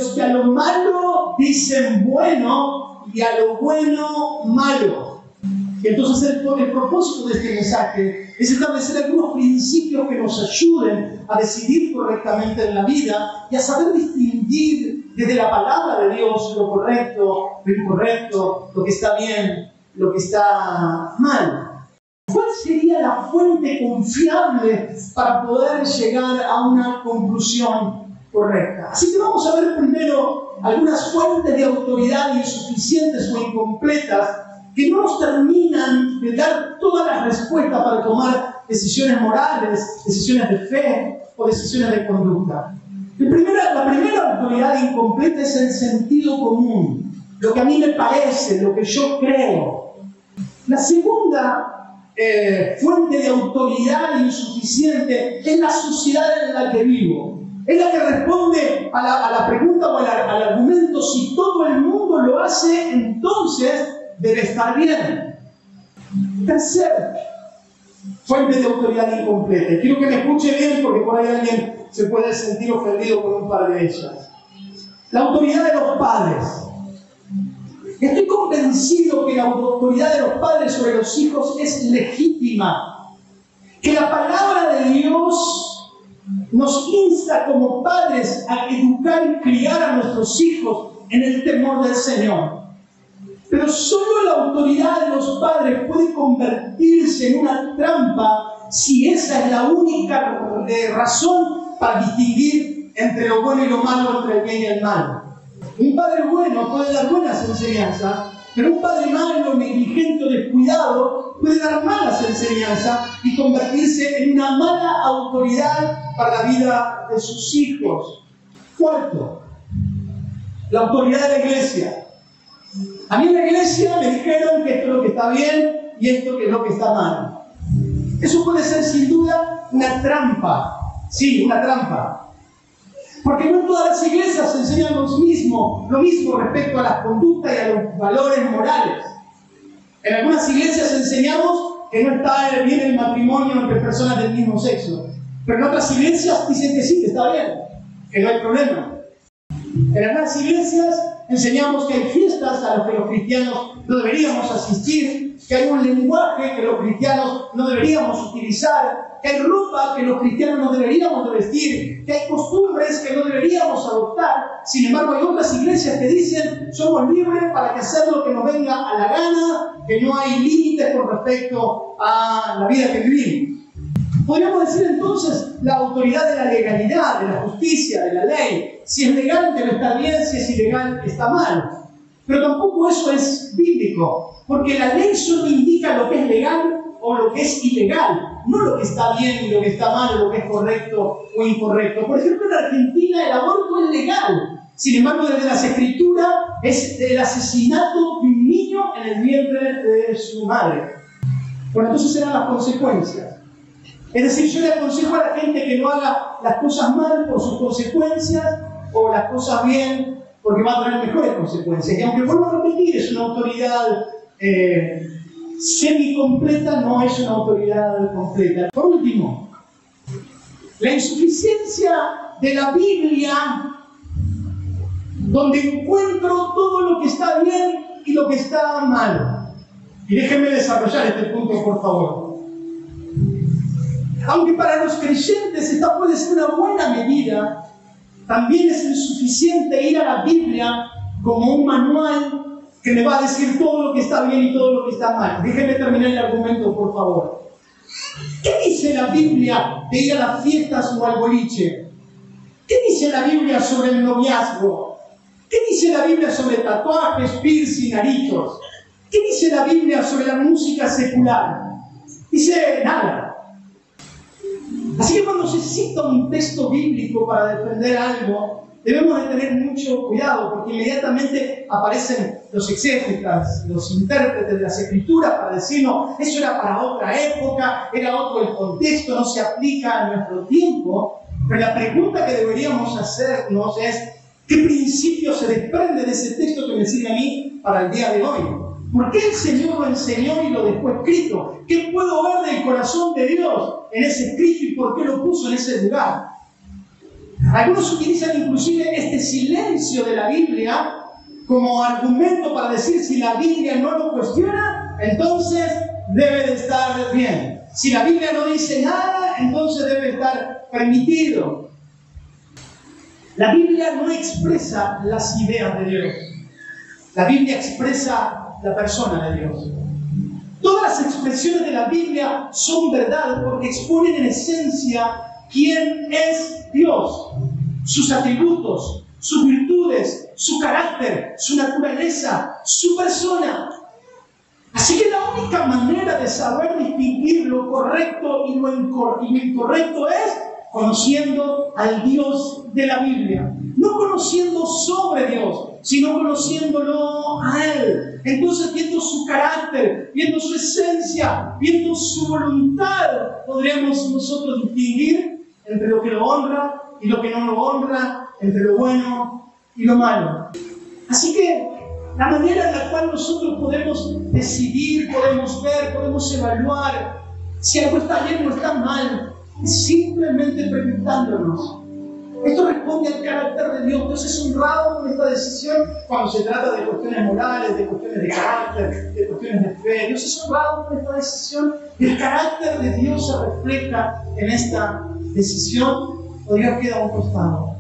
los que a lo malo dicen bueno y a lo bueno malo. Y entonces el propósito de este mensaje es establecer algunos principios que nos ayuden a decidir correctamente en la vida y a saber distinguir desde la palabra de Dios lo correcto, lo incorrecto, lo que está bien, lo que está mal. ¿Cuál sería la fuente confiable para poder llegar a una conclusión correcta? Así que vamos a ver primero algunas fuentes de autoridad insuficientes o incompletas que no nos terminan de dar todas las respuestas para tomar decisiones morales, decisiones de fe o decisiones de conducta. La primera autoridad incompleta es el sentido común, lo que a mí me parece, lo que yo creo. La segunda fuente de autoridad insuficiente es la sociedad en la que vivo. Es la que responde a la pregunta o al argumento: si todo el mundo lo hace, entonces debe estar bien. Tercera fuente de autoridad incompleta. Y quiero que me escuche bien, porque por ahí alguien se puede sentir ofendido con un par de ellas. La autoridad de los padres. Estoy convencido que la autoridad de los padres sobre los hijos es legítima. Que la palabra de Dios nos insta como padres a educar y criar a nuestros hijos en el temor del Señor. Pero solo la autoridad de los padres puede convertirse en una trampa si esa es la única razón para distinguir entre lo bueno y lo malo, entre el bien y el mal. Un padre bueno puede dar buenas enseñanzas, pero un padre malo, negligente o descuidado puede dar malas enseñanzas y convertirse en una mala autoridad para la vida de sus hijos. Cuarto, la autoridad de la iglesia. A mí en la iglesia me dijeron que esto es lo que está bien y esto que es lo que está mal. Eso puede ser sin duda una trampa. Sí, una trampa. Porque no en todas las iglesias se enseñan lo mismo respecto a las conductas y a los valores morales. En algunas iglesias enseñamos que no está bien el matrimonio entre personas del mismo sexo. Pero en otras iglesias dicen que sí, que está bien, que no hay problema. En algunas iglesias enseñamos que hay fiestas a las que los cristianos no deberíamos asistir, que hay un lenguaje que los cristianos no deberíamos utilizar, que hay ropa que los cristianos no deberíamos de vestir, que hay costumbres que no deberíamos adoptar. Sin embargo, hay otras iglesias que dicen: somos libres para hacer lo que nos venga a la gana, que no hay límites con respecto a la vida que vivimos. Podríamos decir entonces la autoridad de la legalidad, de la justicia, de la ley. Si es legal debe estar bien, si es ilegal está mal. Pero tampoco eso es bíblico, porque la ley solo indica lo que es legal o lo que es ilegal, no lo que está bien y lo que está mal, o lo que es correcto o incorrecto. Por ejemplo, en Argentina el aborto es legal. Sin embargo, desde las Escrituras es el asesinato de un niño en el vientre de su madre. Bueno, entonces serán las consecuencias. Es decir, yo le aconsejo a la gente que no haga las cosas mal por sus consecuencias o las cosas bien porque va a traer mejores consecuencias. Y aunque vuelvo a repetir, es una autoridad semicompleta, no es una autoridad completa. Por último, la insuficiencia de la Biblia, donde encuentro todo lo que está bien y lo que está mal. Y déjenme desarrollar este punto, por favor. Aunque para los creyentes esta puede ser una buena medida, también es insuficiente ir a la Biblia como un manual que me va a decir todo lo que está bien y todo lo que está mal. Déjenme terminar el argumento, por favor. ¿Qué dice la Biblia de ir a las fiestas o al boliche? ¿Qué dice la Biblia sobre el noviazgo? ¿Qué dice la Biblia sobre tatuajes, piercing, aritos? ¿Qué dice la Biblia sobre la música secular? Dice nada. Así que cuando se cita un texto bíblico para defender algo, debemos de tener mucho cuidado, porque inmediatamente aparecen los exégetas, los intérpretes de las Escrituras para decirnos: eso era para otra época, era otro el contexto, no se aplica a nuestro tiempo. Pero la pregunta que deberíamos hacernos es: ¿qué principio se desprende de ese texto que me sirve a mí para el día de hoy? ¿Por qué el Señor lo enseñó y lo dejó escrito? ¿Qué puedo ver del corazón de Dios en ese escrito y por qué lo puso en ese lugar? Algunos utilizan inclusive este silencio de la Biblia como argumento para decir si la Biblia no lo cuestiona, entonces debe de estar bien. Si la Biblia no dice nada, entonces debe estar permitido. La Biblia no expresa las ideas de Dios. La Biblia expresa la persona de Dios. Todas las expresiones de la Biblia son verdad porque exponen en esencia quién es Dios, sus atributos, sus virtudes, su carácter, su naturaleza, su persona. Así que la única manera de saber distinguir lo correcto y lo incorrecto es conociendo al Dios de la Biblia. No conociendo sobre Dios, sino conociéndolo a Él. Entonces, viendo su carácter, viendo su esencia, viendo su voluntad, podríamos nosotros distinguir entre lo que lo honra y lo que no lo honra, entre lo bueno y lo malo. Así que la manera en la cual nosotros podemos decidir, podemos ver, podemos evaluar si algo está bien o está mal, es simplemente preguntándonos. Esto responde al carácter de Dios. Dios es honrado con esta decisión cuando se trata de cuestiones morales, de cuestiones de carácter, de cuestiones de fe. Dios es honrado con esta decisión. El carácter de Dios se refleja en esta decisión, o Dios queda a un costado.